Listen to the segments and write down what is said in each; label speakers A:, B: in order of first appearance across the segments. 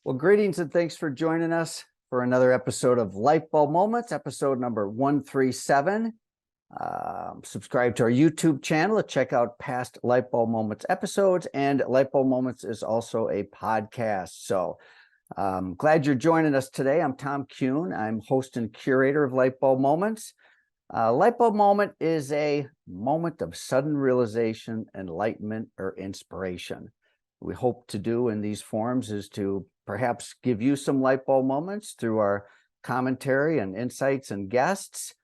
A: Well, greetings and thanks for joining us for another episode of Lightbulb Moments, episode number 137. Subscribe to our YouTube channel to check out past Lightbulb Moments episodes, and Lightbulb Moments is also a podcast. So glad you're joining us today. I'm Tom Kuhn. I'm host and curator of Lightbulb Moments. Lightbulb Moment is a moment of sudden realization, enlightenment, or inspiration. We hope to do in these forums is to perhaps give you some light bulb moments through our commentary and insights and guests.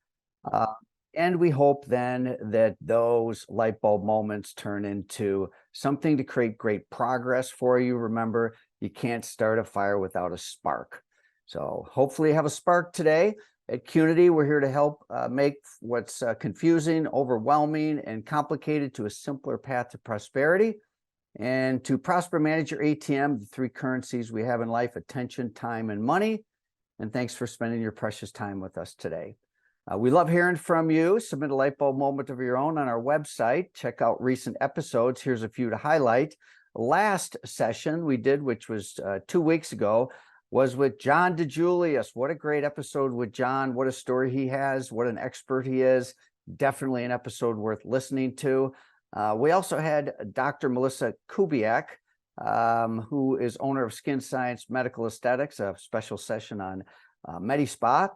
A: And we hope then that those light bulb moments turn into something to create great progress for you. Remember, you can't start a fire without a spark. So hopefully you have a spark today. At Qnity, we're here to help make what's confusing, overwhelming, and complicated to a simpler path to prosperity. And to prosper, manage your ATM, the three currencies we have in life: attention, time, and money. And thanks for spending your precious time with us today. We love hearing from you. Submit a light bulb moment of your own on our website. Check out recent episodes. Here's a few to highlight. Last session we did, which was 2 weeks ago, was with John DeJulius. What a great episode with John. What a story he has. What an expert he is. Definitely an episode worth listening to. We also had Dr. Melissa Kubiak, who is owner of Skin Science Medical Aesthetics, a special session on MediSpa.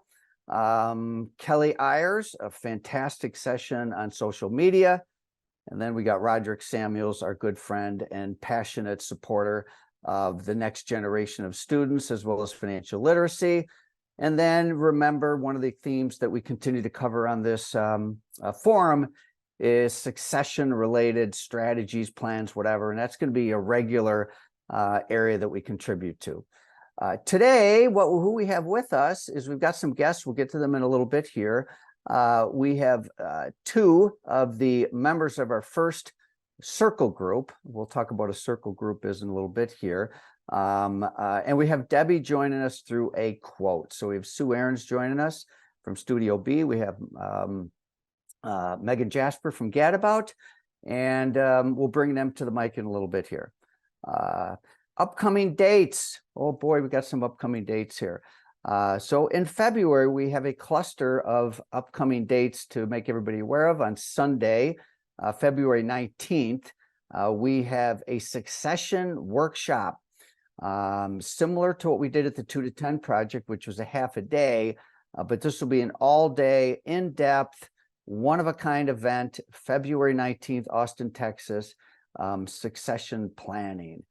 A: Kelly Ayers, a fantastic session on social media. And then we got Roderick Samuels, our good friend and passionate supporter of the next generation of students, as well as financial literacy. And then remember, one of the themes that we continue to cover on this forum is succession-related strategies, plans, whatever, and that's going to be a regular area that we contribute to. Today, who we have with us is we've got some guests. We'll get to them in a little bit here. We have two of the members of our first circle group. We'll talk about a circle group is in a little bit here. And we have Debbie joining us through a quote. So we have Sue Arens joining us from Studio B. We have Megan Jasper from Gadabout, and we'll bring them to the mic in a little bit here. Upcoming dates. Oh boy, we got some upcoming dates here. So in February, we have a cluster of upcoming dates to make everybody aware of. On Sunday, February 19th, we have a succession workshop, similar to what we did at the 2 to 10 project, which was a half a day, but this will be an all-day, in-depth, one-of-a-kind event, February 19th, Austin, Texas, succession planning.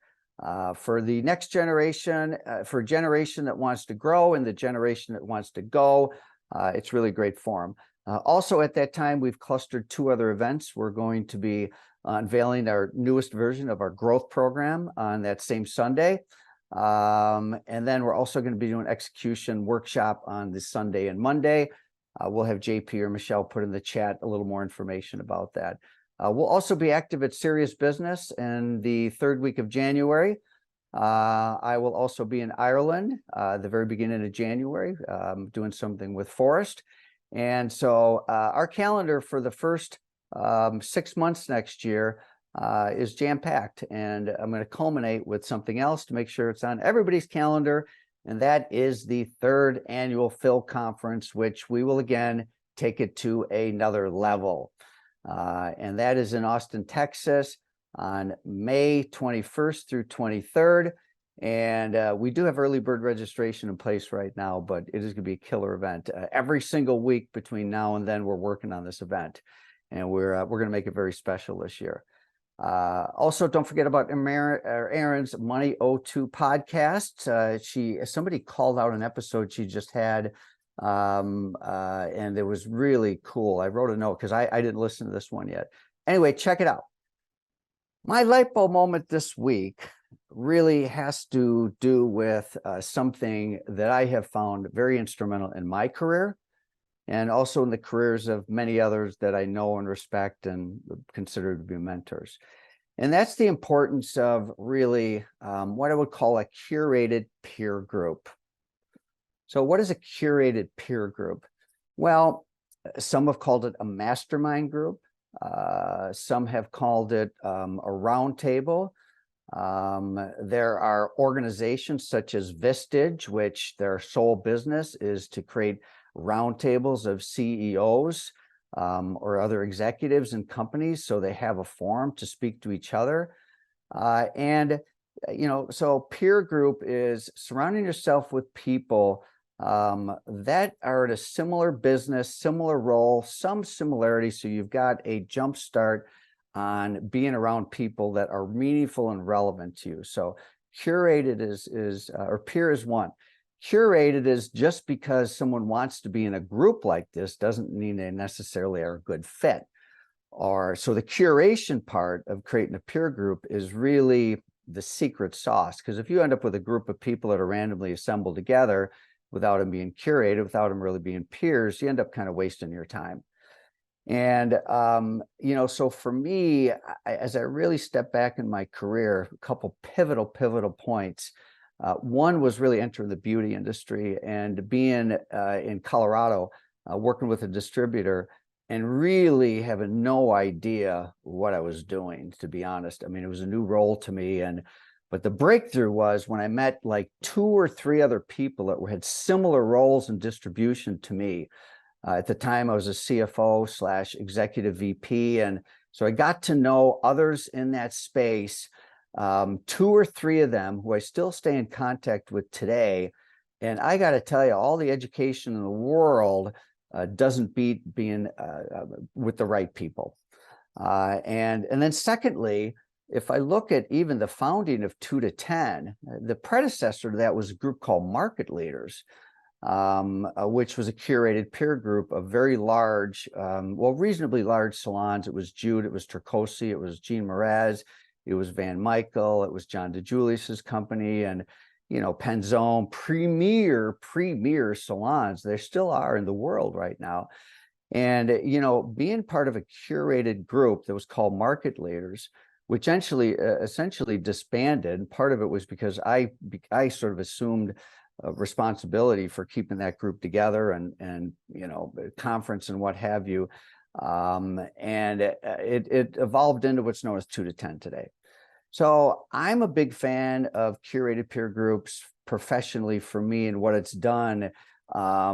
A: For the next generation, for a generation that wants to grow and the generation that wants to go, it's really great forum. Also at that time, we've clustered 2 other events. We're going to be unveiling our newest version of our growth program on that same Sunday. And then we're also going to be doing execution workshop on the Sunday and Monday. We'll have JP or Michelle put in the chat a little more information about that. We'll also be active at Serious Business in the 3rd week of January. I will also be in Ireland the very beginning of January, doing something with Forrest. And so our calendar for the first 6 months next year is jam-packed. And I'm going to culminate with something else to make sure it's on everybody's calendar. And that is the 3rd annual Phil Conference, which we will again take it to another level. And that is in Austin, Texas on May 21st through 23rd. And we do have early bird registration in place right now, but it is going to be a killer event. Every single week between now and then, we're working on this event, and we're going to make it very special this year. Also, don't forget about Arens Money O2 podcast. Somebody called out an episode she just had, and it was really cool. I wrote a note because I didn't listen to this one yet. Anyway, check it out. My light bulb moment this week really has to do with something that I have found very instrumental in my career, and also in the careers of many others that I know and respect and consider to be mentors. And that's the importance of really what I would call a curated peer group. So what is a curated peer group? Well, some have called it a mastermind group. Some have called it a round table. There are organizations such as Vistage, which their sole business is to create roundtables of CEOs or other executives in companies, so they have a forum to speak to each other. So peer group is surrounding yourself with people that are at a similar business, similar role, some similarities. So you've got a jump start on being around people that are meaningful and relevant to you. So curated or peer is one. Curated is just because someone wants to be in a group like this doesn't mean they necessarily are a good fit. Or so the curation part of creating a peer group is really the secret sauce, because if you end up with a group of people that are randomly assembled together without them being curated, without them really being peers, you end up kind of wasting your time. And so for me, as I really step back in my career, a couple pivotal points. One was really entering the beauty industry and being in Colorado, working with a distributor, and really having no idea what I was doing, to be honest. I mean, it was a new role to me. But the breakthrough was when I met like 2 or 3 other people that had similar roles in distribution to me. At the time, I was a CFO / executive VP. And so I got to know others in that space, 2 or 3 of them who I still stay in contact with today. And I got to tell you, all the education in the world doesn't beat being with the right people. And then secondly, if I look at even the founding of 2 to 10, the predecessor to that was a group called Market Leaders, which was a curated peer group of very large, reasonably large salons. It was Jude, it was Turcosi, it was Jean Mraz, it was Van Michael, it was John DeJulius's company, and Penzone, premier salons. There still are in the world right now. And, being part of a curated group that was called Market Leaders, which essentially disbanded. Part of it was because I sort of assumed responsibility for keeping that group together and conference and what have you. And it evolved into what's known as 2 to 10 today. So I'm a big fan of curated peer groups professionally for me and what it's done. I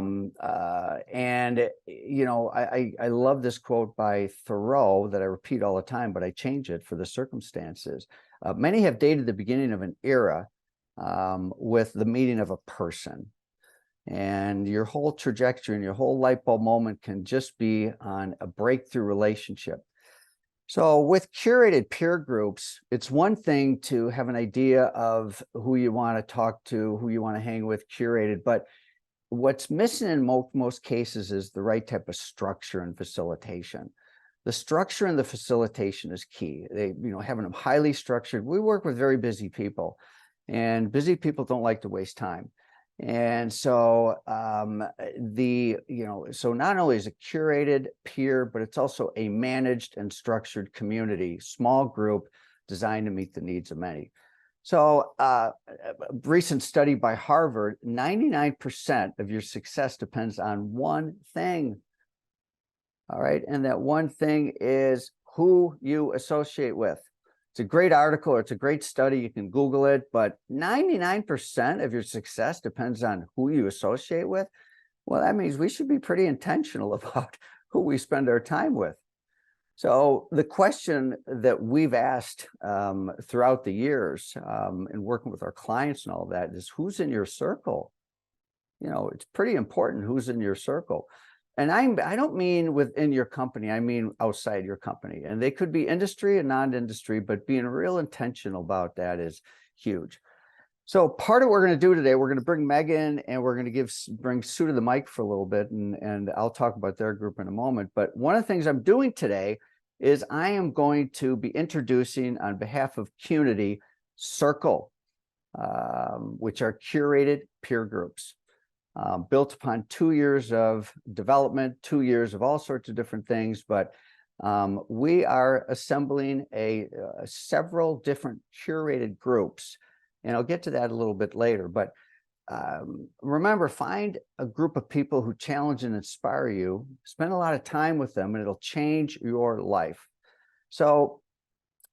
A: love this quote by Thoreau that I repeat all the time, but I change it for the circumstances. Many have dated the beginning of an era with the meeting of a person. And your whole trajectory and your whole light bulb moment can just be on a breakthrough relationship. So with curated peer groups, it's one thing to have an idea of who you want to talk to, who you want to hang with, curated, but what's missing in most cases is the right type of structure and facilitation. The structure and the facilitation is key. Having them highly structured. We work with very busy people, and busy people don't like to waste time. And so so not only is it curated peer, but it's also a managed and structured community, small group designed to meet the needs of many. So a recent study by Harvard, 99% of your success depends on one thing. All right. And that one thing is who you associate with. It's a great article, or it's a great study. You can Google it, but 99% of your success depends on who you associate with. Well, that means we should be pretty intentional about who we spend our time with. So the question that we've asked throughout the years in working with our clients and all of that is, who's in your circle? It's pretty important who's in your circle. And I don't mean within your company, I mean outside your company. And they could be industry and non-industry, but being real intentional about that is huge. So part of what we're going to do today, we're going to bring Megan and we're going to bring Sue to the mic for a little bit, and I'll talk about their group in a moment. But one of the things I'm doing today is I am going to be introducing on behalf of Qnity Circle, which are curated peer groups. Built upon 2 years of development, 2 years of all sorts of different things, but we are assembling several different curated groups, and I'll get to that a little bit later. But remember, find a group of people who challenge and inspire you, spend a lot of time with them, and it'll change your life. So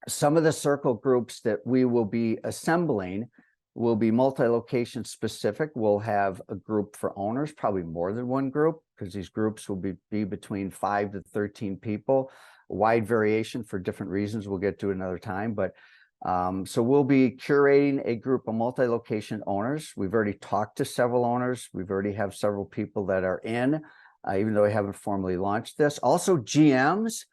A: Some of the circle groups that we will be assembling will be multi-location specific. We'll have a group for owners, probably more than one group, because these groups will be between 5 to 13 people. Wide variation for different reasons. We'll get to another time, but so we'll be curating a group of multi-location owners. We've already talked to several owners. We've already have several people that are in, even though we haven't formally launched this. Also GMs.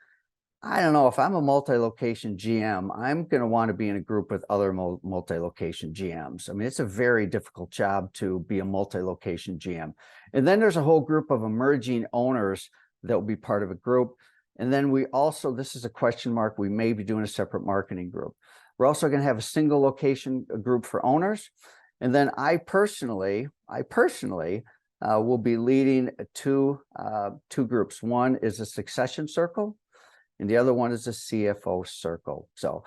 A: I don't know if I'm a multi-location GM, I'm going to want to be in a group with other multi-location GMs. I mean, it's a very difficult job to be a multi-location GM. And then there's a whole group of emerging owners that will be part of a group. And then we also, this is a question mark, we may be doing a separate marketing group. We're also going to have a single location group for owners. And then I personally will be leading two groups. One is a succession circle, and the other one is a CFO circle. So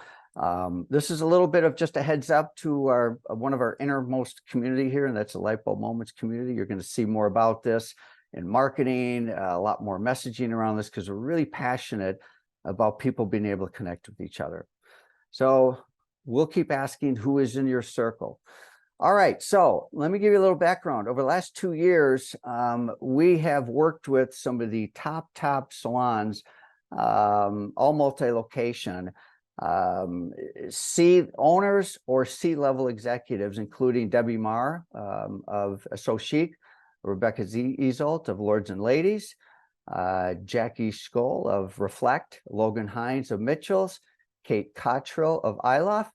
A: this is a little bit of just a heads up to our one of our innermost community here, and that's the Lightbulb Moments community. You're going to see more about this in marketing, a lot more messaging around this, because we're really passionate about people being able to connect with each other. So we'll keep asking who is in your circle. All right, so let me give you a little background. Over the last 2 years, we have worked with some of the top salons, all multi-location, C owners or C-level executives, including Debbie Marr of So Chic, Rebecca Ezolt of Lords and Ladies, Jackie Skoll of Reflect, Logan Hines of Mitchell's, Kate Cottrell of Ilof.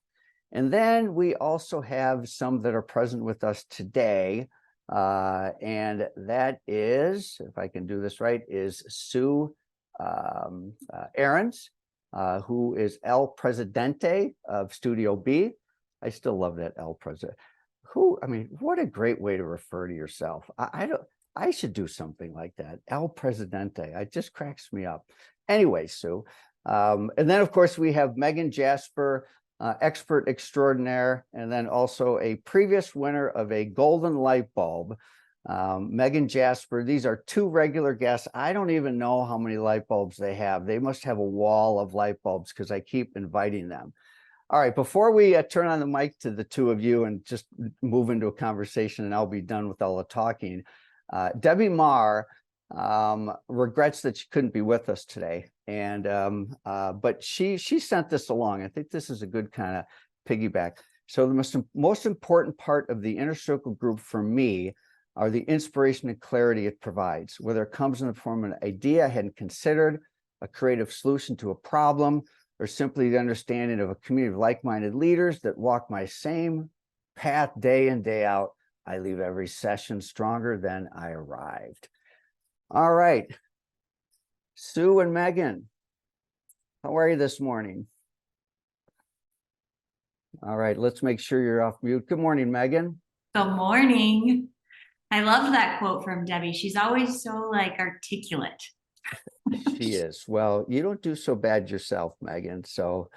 A: And then we also have some that are present with us today. And that is, if I can do this right, is Sue Arens, who is El Presidente of Studio B. I still love that El Presidente. I mean, what a great way to refer to yourself. I should do something like that. El Presidente. It just cracks me up. Anyway, Sue. And then, of course, we have Megan Jasper, expert extraordinaire, and then also a previous winner of a golden light bulb. Megan Jasper, these are 2 regular guests. I don't even know how many light bulbs they have. They must have a wall of light bulbs because I keep inviting them. All right, before we turn on the mic to the 2 of you and just move into a conversation, and I'll be done with all the talking, Debbie Marr regrets that she couldn't be with us today. And but she sent this along. I think this is a good kind of piggyback. So the most important part of the Inner Circle group for me are the inspiration and clarity it provides, whether it comes in the form of an idea I hadn't considered, a creative solution to a problem, or simply the understanding of a community of like-minded leaders that walk my same path day in, day out. I leave every session stronger than I arrived. All right, Sue and Megan, how are you this morning? All right, let's make sure you're off mute. Good morning, Megan.
B: Good morning. I love that quote from Debbie. She's always so articulate.
A: She is. Well, you don't do so bad yourself, Megan. So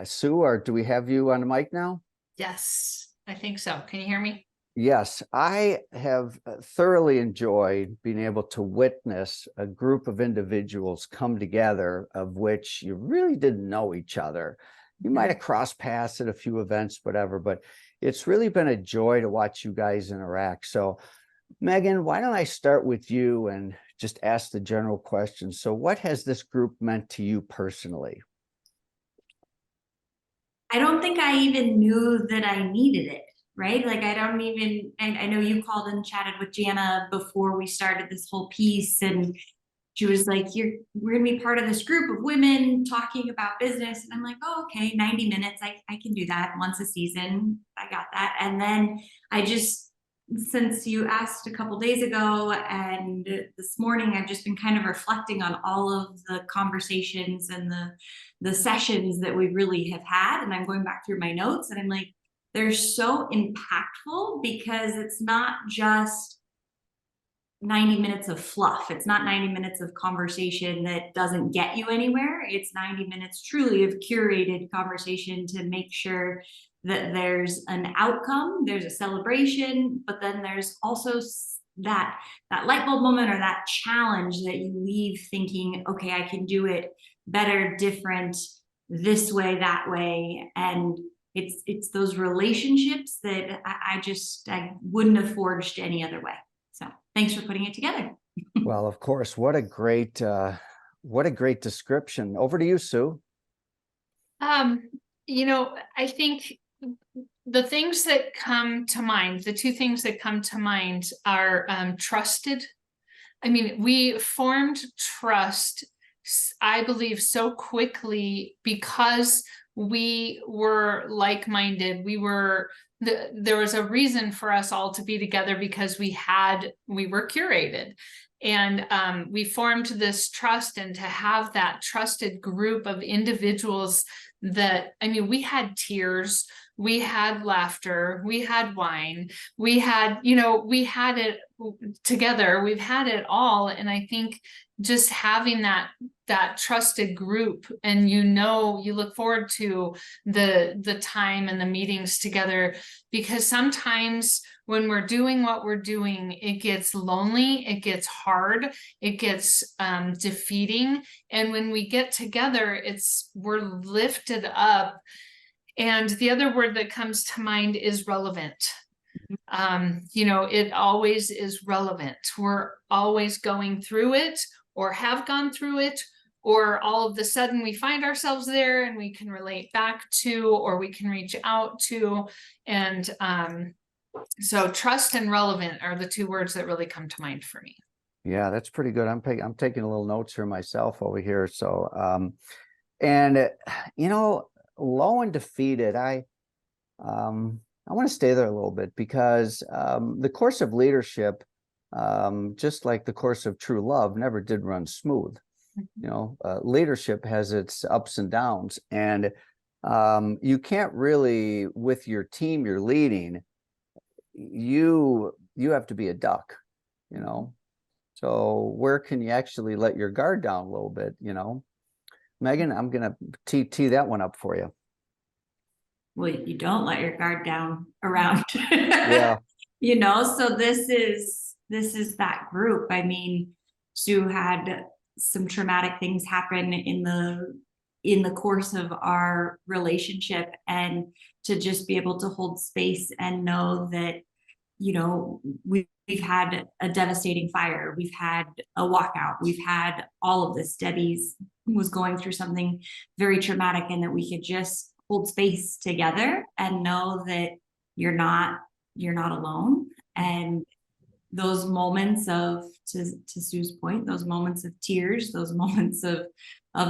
A: Sue, or do we have you on the mic now?
C: Yes, I think so. Can you hear me?
A: Yes, I have thoroughly enjoyed being able to witness a group of individuals come together of which you really didn't know each other. You might have crossed paths at a few events, whatever, but it's really been a joy to watch you guys interact. So Megan, why don't I start with you and just ask the general question. So what has this group meant to you personally?
B: I don't think I even knew that I needed it, right? I don't even, and I know you called and chatted with Jana before we started this whole piece, and she was like, we're gonna be part of this group of women talking about business. And I'm like, oh, okay, 90 minutes, I can do that once a season. I got that. And then I just, since you asked a couple days ago and this morning, I've just been kind of reflecting on all of the conversations and the sessions that we really have had. And I'm going back through my notes and I'm like, they're so impactful because it's not just 90 minutes of fluff. It's not 90 minutes of conversation that doesn't get you anywhere. It's 90 minutes truly of curated conversation to make sure that there's an outcome, there's a celebration, but then there's also that light bulb moment or that challenge that you leave thinking, okay, I can do it better, different, this way, that way. And it's those relationships that I wouldn't have forged any other way. So thanks for putting it together.
A: Well, of course, what a great description. Over to you, Sue.
C: I think the things that come to mind, the two things that come to mind are trusted. I mean, we formed trust, I believe, so quickly because we were like-minded. There was a reason for us all to be together because we were curated. And we formed this trust, and to have that trusted group of individuals that, I mean, we had tears, we had laughter, we had wine, we had it together, we've had it all. And I think just having that trusted group, and you look forward to the time and the meetings together, because sometimes when we're doing what we're doing, it gets lonely, it gets hard, it gets defeating. And when we get together, we're lifted up. And the other word that comes to mind is relevant. It always is relevant. We're always going through it, or have gone through it, or all of a sudden we find ourselves there and we can relate back to, or we can reach out to. And so trust and relevant are the two words that really come to mind for me.
A: Yeah, that's pretty good. I'm taking a little notes here myself over here. So, and low and defeated, I want to stay there a little bit, because the course of leadership, just like the course of true love, never did run smooth. Leadership has its ups and downs, and you can't really, with your team you're leading, you have to be a duck, so where can you actually let your guard down a little bit? Megan, I'm gonna tee that one up for you.
B: Well, you don't let your guard down around.
A: Yeah.
B: So this is that group. I mean, Sue had some traumatic things happen in the course of our relationship, and to just be able to hold space and know that, we've had a devastating fire, we've had a walkout, we've had all of this. Debbie's was going through something very traumatic, and that we could just hold space together and know that you're not alone. And those moments of, to Sue's point, those moments of tears, those moments of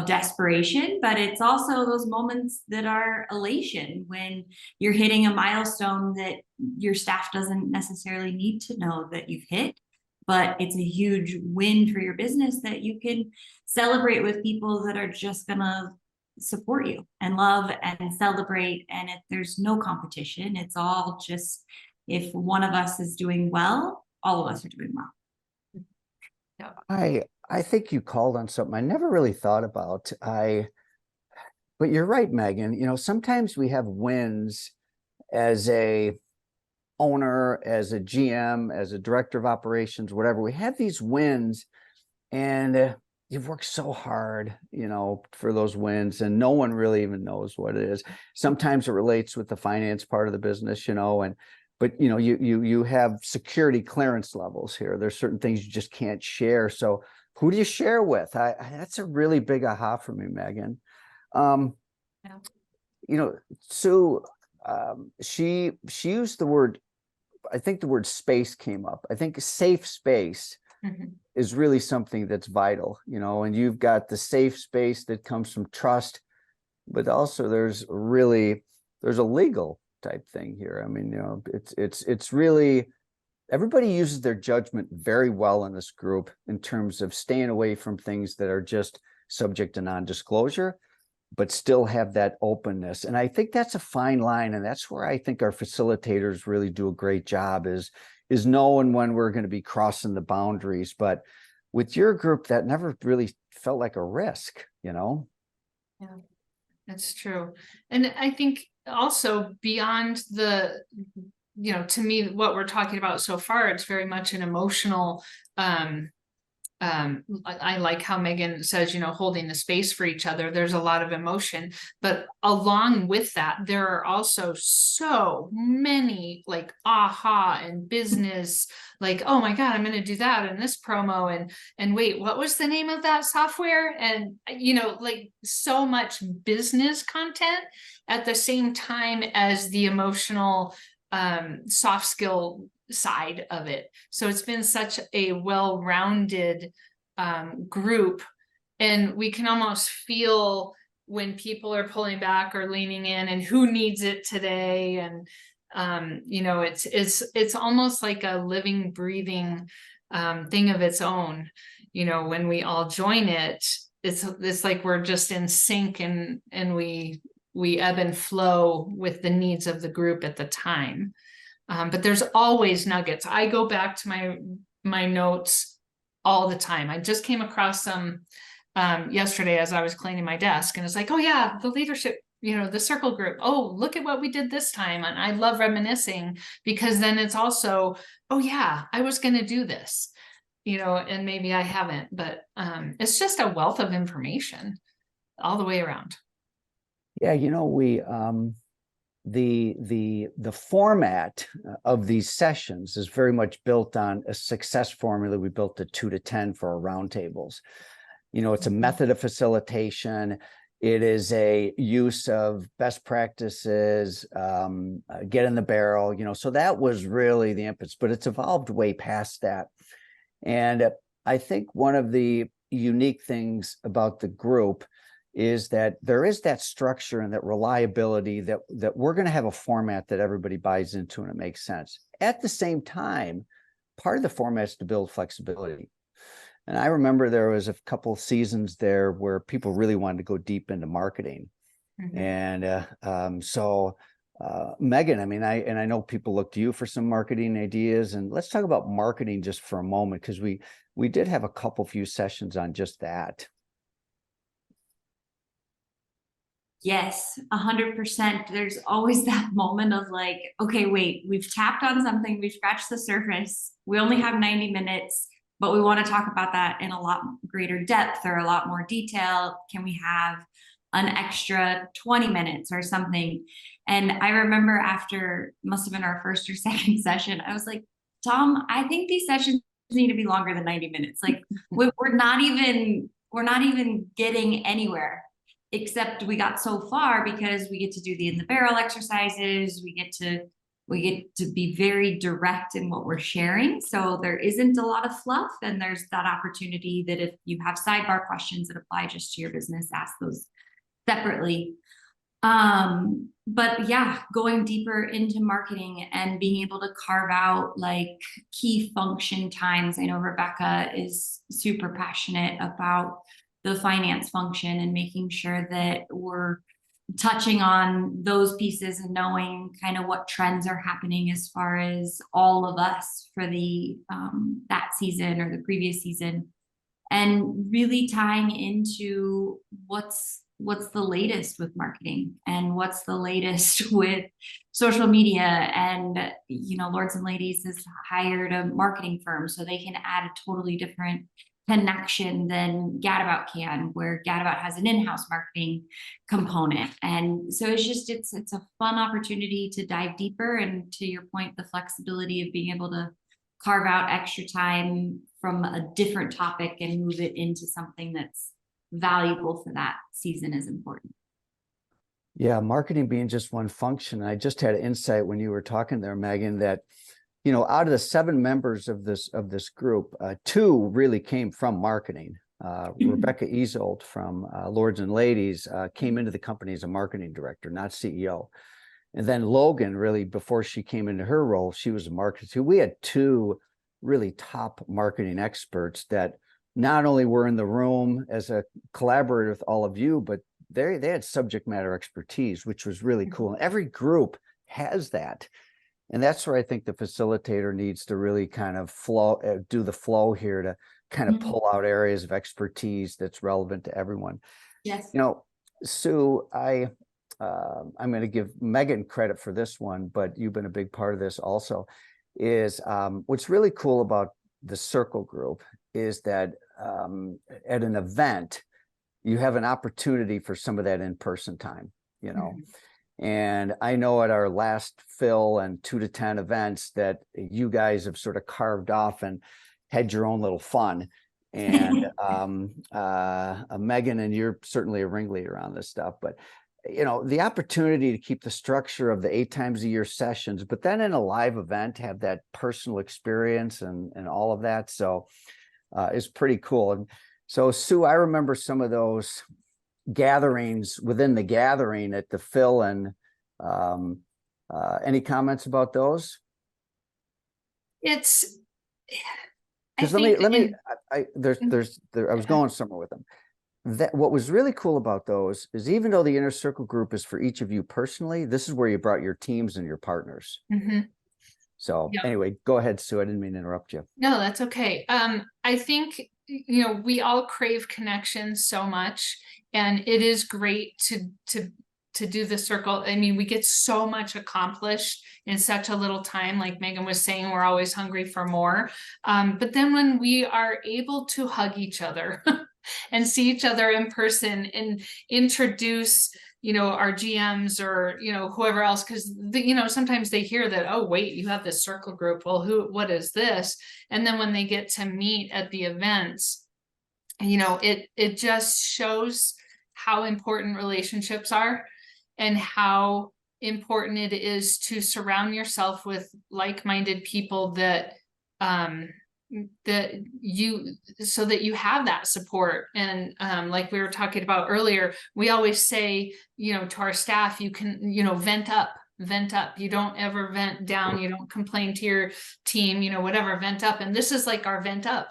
B: desperation, but it's also those moments that are elation when you're hitting a milestone that your staff doesn't necessarily need to know that you've hit, but it's a huge win for your business that you can celebrate with people that are just gonna support you and love and celebrate. And if there's no competition, it's all just, if one of us is doing well, all of us are doing well.
C: Yeah.
A: I think you called on something I never really thought about. But you're right, Megan. Sometimes we have wins as a owner, as a GM, as a director of operations, whatever. We have these wins, and you've worked so hard, for those wins, and no one really even knows what it is. Sometimes it relates with the finance part of the business, but you have security clearance levels here. There's certain things you just can't share. So who do you share with? That's a really big aha for me, Megan. Sue, she used the word, I think the word space came up. I think safe space is really something that's vital, and you've got the safe space that comes from trust, but also there's a legal type thing here. I mean, it's really, everybody uses their judgment very well in this group in terms of staying away from things that are just subject to non-disclosure, but still have that openness. And I think that's a fine line. And that's where I think our facilitators really do a great job, is knowing when we're going to be crossing the boundaries. But with your group, that never really felt like a risk,
C: Yeah, that's true. And I think also beyond the, to me, what we're talking about so far, it's very much an emotional I like how Megan says, holding the space for each other. There's a lot of emotion, but along with that, there are also so many like aha and business, like, oh my God, I'm going to do that in this promo. And wait, what was the name of that software? And, like so much business content at the same time as the emotional, soft skill side of it. So it's been such a well-rounded group, and we can almost feel when people are pulling back or leaning in and who needs it today. And it's almost like a living, breathing thing of its own. When we all join it, it's like we're just in sync, and we ebb and flow with the needs of the group at the time. But there's always nuggets. I go back to my notes all the time. I just came across some yesterday as I was cleaning my desk, and it's like, oh yeah, the leadership, the circle group. Oh, look at what we did this time. And I love reminiscing, because then it's also, oh yeah, I was going to do this, and maybe I haven't, but it's just a wealth of information all the way around.
A: Yeah, we the format of these sessions is very much built on a success formula. We built the 2 to 10 for our roundtables. It's a method of facilitation. It is a use of best practices, get in the barrel, so that was really the impetus, but it's evolved way past that. And I think one of the unique things about the group is that there is that structure and that reliability that we're going to have a format that everybody buys into and it makes sense. At the same time, part of the format is to build flexibility. And I remember there was a couple of seasons there where people really wanted to go deep into marketing. Mm-hmm. And so Megan, I know people look to you for some marketing ideas, and let's talk about marketing just for a moment, because we did have a few sessions on just that.
B: Yes, 100%. There's always that moment of like, okay, wait, we've tapped on something, we've scratched the surface. We only have 90 minutes, but we want to talk about that in a lot greater depth or a lot more detail. Can we have an extra 20 minutes or something? And I remember after, must have been our first or second session, I was like, Tom, I think these sessions need to be longer than 90 minutes. Like we're not even getting anywhere. Except we got so far because we get to do the in the barrel exercises. We get to be very direct in what we're sharing. So there isn't a lot of fluff, and there's that opportunity that if you have sidebar questions that apply just to your business, ask those separately. But yeah, going deeper into marketing and being able to carve out like key function times. I know Rebecca is super passionate about the finance function and making sure that we're touching on those pieces and knowing kind of what trends are happening as far as all of us for the that season or the previous season, and really tying into what's the latest with marketing and what's the latest with social media. And Lords and Ladies has hired a marketing firm so they can add a totally different connection than Gadabout can, where Gadabout has an in-house marketing component. And so it's a fun opportunity to dive deeper, and to your point, the flexibility of being able to carve out extra time from a different topic and move it into something that's valuable for that season is important.
A: Yeah, marketing being just one function. I just had an insight when you were talking there, Megan, that out of the 7 members of this group, 2 really came from marketing. Rebecca Easold from Lords and Ladies came into the company as a marketing director, not CEO. And then Logan, really, before she came into her role, she was a marketer too. We had 2 really top marketing experts that not only were in the room as a collaborator with all of you, but they had subject matter expertise, which was really cool. And every group has that. And that's where I think the facilitator needs to really kind of do the flow here to kind of pull out areas of expertise that's relevant to everyone.
B: Yes.
A: Sue, I'm going to give Megan credit for this one, but you've been a big part of this also, is what's really cool about the circle group is that at an event, you have an opportunity for some of that in-person time, you know. And I know at our last Phil and 2 to 10 events that you guys have sort of carved off and had your own little fun. And Megan, and you're certainly a ringleader on this stuff, but you know, the opportunity to keep the structure of the 8 times a year sessions, but then in a live event, have that personal experience and all of that. So is pretty cool. And so Sue, I remember some of those gatherings within the gathering at the Phil, and any comments about those?
C: It's,
A: Because I was going somewhere with them. That what was really cool about those is, even though the inner circle group is for each of you personally, this is where you brought your teams and your partners. So anyway, go ahead, Sue. I didn't mean to interrupt you.
C: No, that's okay. I think, you know, we all crave connection so much, and it is great to do the circle. I mean, we get so much accomplished in such a little time. Like Megan was saying, we're always hungry for more. But then when we are able to hug each other and see each other in person and introduce, you know, our GMs or, you know, whoever else, because, you know, sometimes they hear that, oh, wait, you have this circle group. Well, what is this? And then when they get to meet at the events, you know, it just shows how important relationships are and how important it is to surround yourself with like-minded people that so that you have that support. And like we were talking about earlier, we always say, you know, to our staff, you can, you know, vent up. You don't ever vent down. You don't complain to your team, you know, whatever, vent up. And this is like our vent up.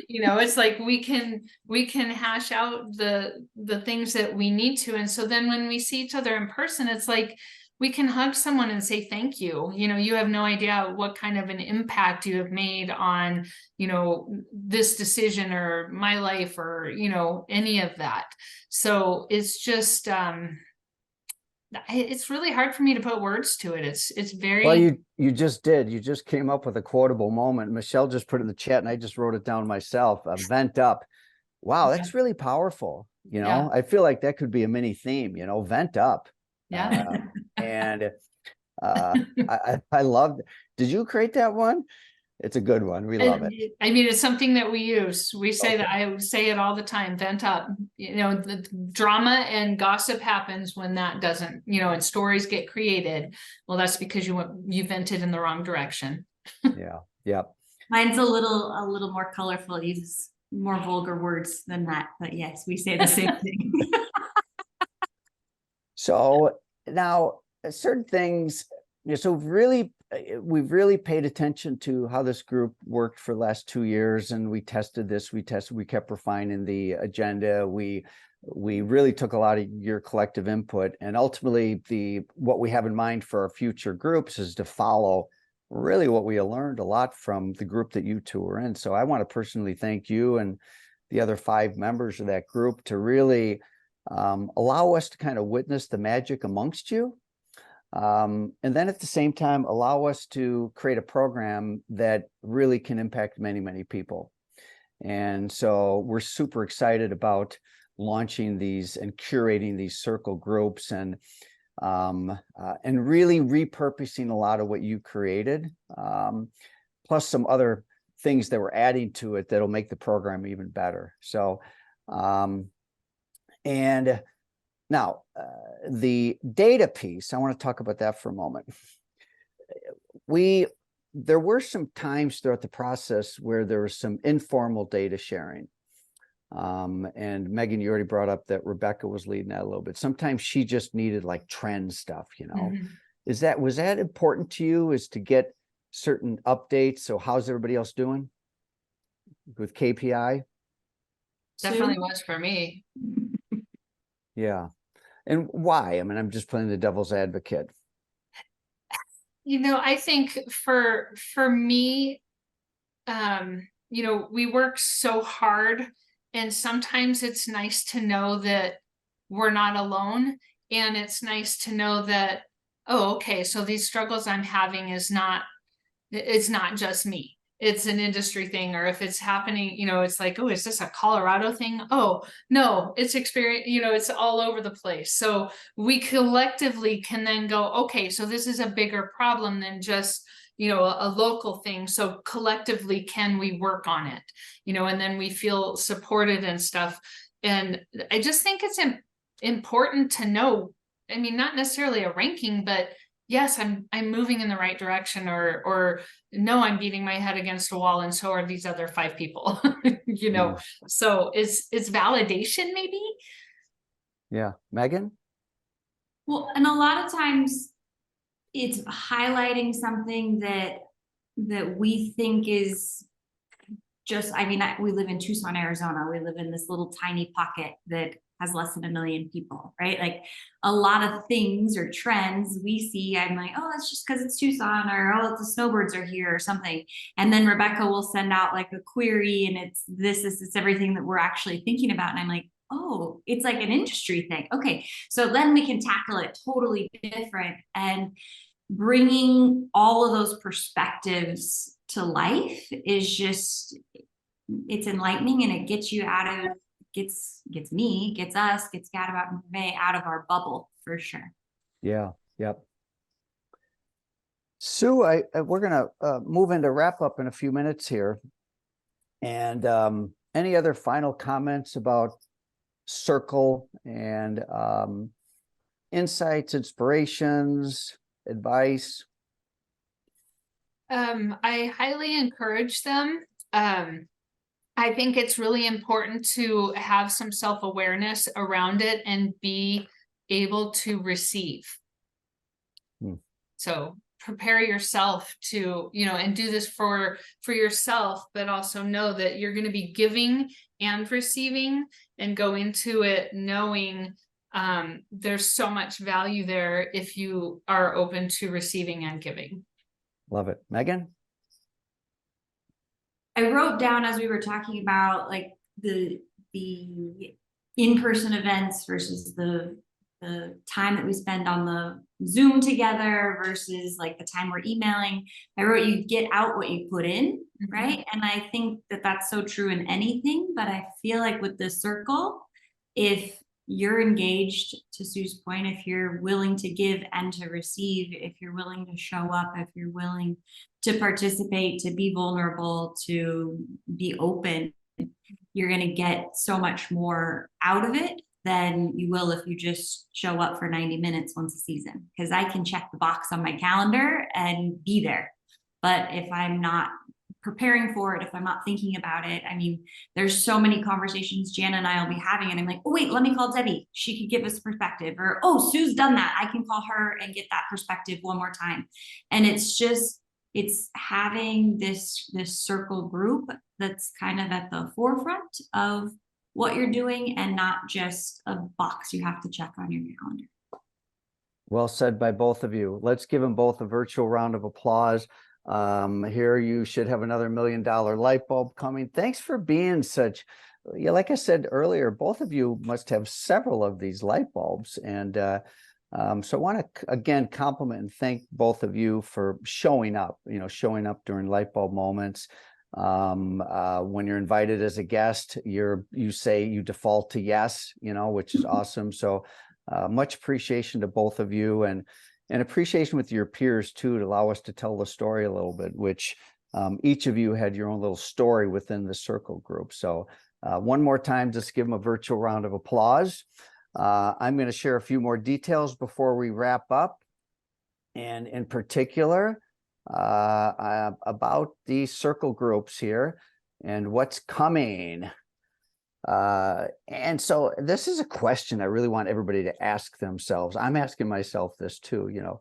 C: You know, it's like we can hash out the things that we need to. And so then when we see each other in person, it's like we can hug someone and say thank you. You know, you have no idea what kind of an impact you have made on, you know, this decision or my life or, you know, any of that. So it's just it's really hard for me to put words to it. It's very
A: well. You just did. You just came up with a quotable moment. Michelle just put it in the chat, and I just wrote it down myself. Vent up. Wow, that's really powerful. You know, I feel like that could be a mini theme. You know, vent up. And I loved. Did you create that one? It's a good one. We love it.
C: I mean, it's something that we use. We say that. I would say it all the time. Vent up. You know, the drama and gossip happens when that doesn't, you know, and stories get created. Well, that's because you vented in the wrong direction.
A: Yeah.
B: Mine's a little more colorful. It uses more vulgar words than that, but yes, we say the same thing.
A: So now certain things, you know, so we've really paid attention to how this group worked for the last 2 years, and we kept refining the agenda. We really took a lot of your collective input, and ultimately what we have in mind for our future groups is to follow really what we learned a lot from the group that you two were in. So I want to personally thank you and the other 5 members of that group to really allow us to kind of witness the magic amongst you. And then at the same time, allow us to create a program that really can impact many, many people. And so we're super excited about launching these and curating these circle groups, and really repurposing a lot of what you created, plus some other things that we're adding to it that'll make the program even better. So, and now the data piece, I want to talk about that for a moment. There were some times throughout the process where there was some informal data sharing. And Megan, you already brought up that Rebecca was leading that a little bit. Sometimes she just needed like trend stuff, you know. Was that important to you, is to get certain updates? So how's everybody else doing with KPI?
C: Definitely was for me.
A: Yeah. And why? I mean, I'm just playing the devil's advocate.
C: You know, I think for me, you know, we work so hard, and sometimes it's nice to know that we're not alone. And it's nice to know that, oh, okay, so these struggles I'm having it's not just me. it's an industry thing, or if it's happening, you know, it's like, oh, is this a Colorado thing? Oh, no, it's experience, you know, it's all over the place. So we collectively can then go, okay, so this is a bigger problem than just, you know, a local thing. So collectively, can we work on it? You know, and then we feel supported and stuff. And I just think it's important to know, I mean, not necessarily a ranking, but yes, I'm moving in the right direction, or no, I'm beating my head against a wall, and so are these other 5 people. You know, so it's validation maybe.
A: Yeah, Megan.
B: Well, and a lot of times it's highlighting something that we think is just, I mean, we live in Tucson, Arizona. We live in this little tiny pocket that has less than 1 million people, right? Like a lot of things or trends we see, I'm like, oh, that's just because it's Tucson, or oh, the snowbirds are here or something. And then Rebecca will send out like a query and it's everything that we're actually thinking about. And I'm like, oh, it's like an industry thing. Okay, so then we can tackle it totally different. And bringing all of those perspectives to life is just, it's enlightening, and it gets you out of, gets me, gets us, gets Gadabout and VerVe out of our bubble for sure.
A: Yeah. Yep. Sue, we're gonna move into wrap up in a few minutes here. And any other final comments about Circle and insights, inspirations, advice?
C: I highly encourage them. I think it's really important to have some self-awareness around it and be able to receive. So prepare yourself to, you know, and do this for yourself, but also know that you're going to be giving and receiving, and go into it knowing there's so much value there if you are open to receiving and giving.
A: Love it. Megan?
B: I wrote down, as we were talking about, like the in-person events versus the time that we spend on the Zoom together versus like the time we're emailing. I wrote, you get out what you put in, right? And I think that that's so true in anything, but I feel like with the circle, if you're engaged, to Sue's point, if you're willing to give and to receive, if you're willing to show up, if you're willing to participate, to be vulnerable, to be open, you're going to get so much more out of it than you will if you just show up for 90 minutes once a season. Because I can check the box on my calendar and be there. But if I'm not preparing for it, if I'm not thinking about it, I mean, there's so many conversations Jana and I will be having, and I'm like, oh wait, let me call Debbie, she could give us perspective. Or oh, Sue's done that, I can call her and get that perspective one more time. And it's just, it's having this circle group that's kind of at the forefront of what you're doing, and not just a box you have to check on your calendar.
A: Well said by both of you. Let's give them both a virtual round of applause. Here you should have another $1 million light bulb coming. Thanks for being such, yeah, like I said earlier, both of you must have several of these light bulbs. And so I want to again compliment and thank both of you for showing up, you know, showing up during light bulb moments. When you're invited as a guest, you default to yes, you know, which is awesome. So much appreciation to both of you, and appreciation with your peers too, to allow us to tell the story a little bit, which each of you had your own little story within the circle group. So one more time, just give them a virtual round of applause. I'm going to share a few more details before we wrap up, and in particular about the circle groups here and what's coming. And so this is a question I really want everybody to ask themselves. I'm asking myself this too, you know,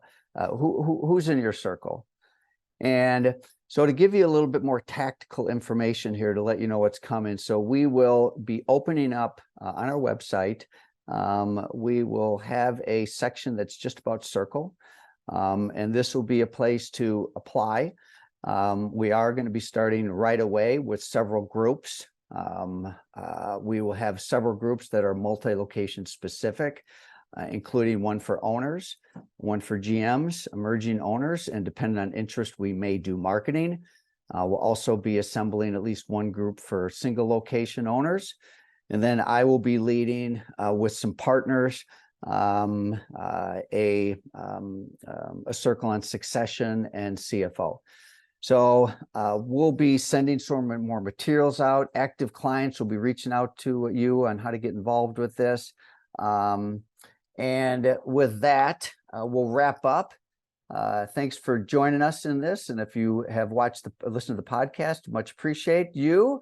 A: who's in your circle? And so to give you a little bit more tactical information here to let you know what's coming. So we will be opening up on our website. We will have a section that's just about circle. And this will be a place to apply. We are going to be starting right away with several groups. We will have several groups that are multi-location specific, including one for owners, one for GMs, emerging owners, and depending on interest, we may do marketing. We'll also be assembling at least one group for single location owners. And then I will be leading with some partners a circle on succession and CFO. So we'll be sending some more materials out. Active clients will be reaching out to you on how to get involved with this. And with that, we'll wrap up. Thanks for joining us in this. And if you have listened to the podcast, much appreciate you.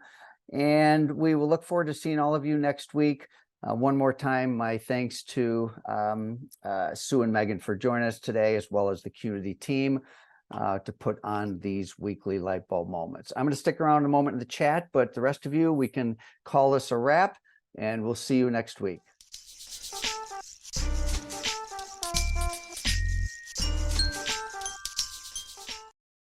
A: And we will look forward to seeing all of you next week. One more time, my thanks to Sue and Megan for joining us today, as well as the Qnity team to put on these weekly Lightbulb moments. I'm going to stick around a moment in the chat, but the rest of you, we can call this a wrap, and we'll see you next week.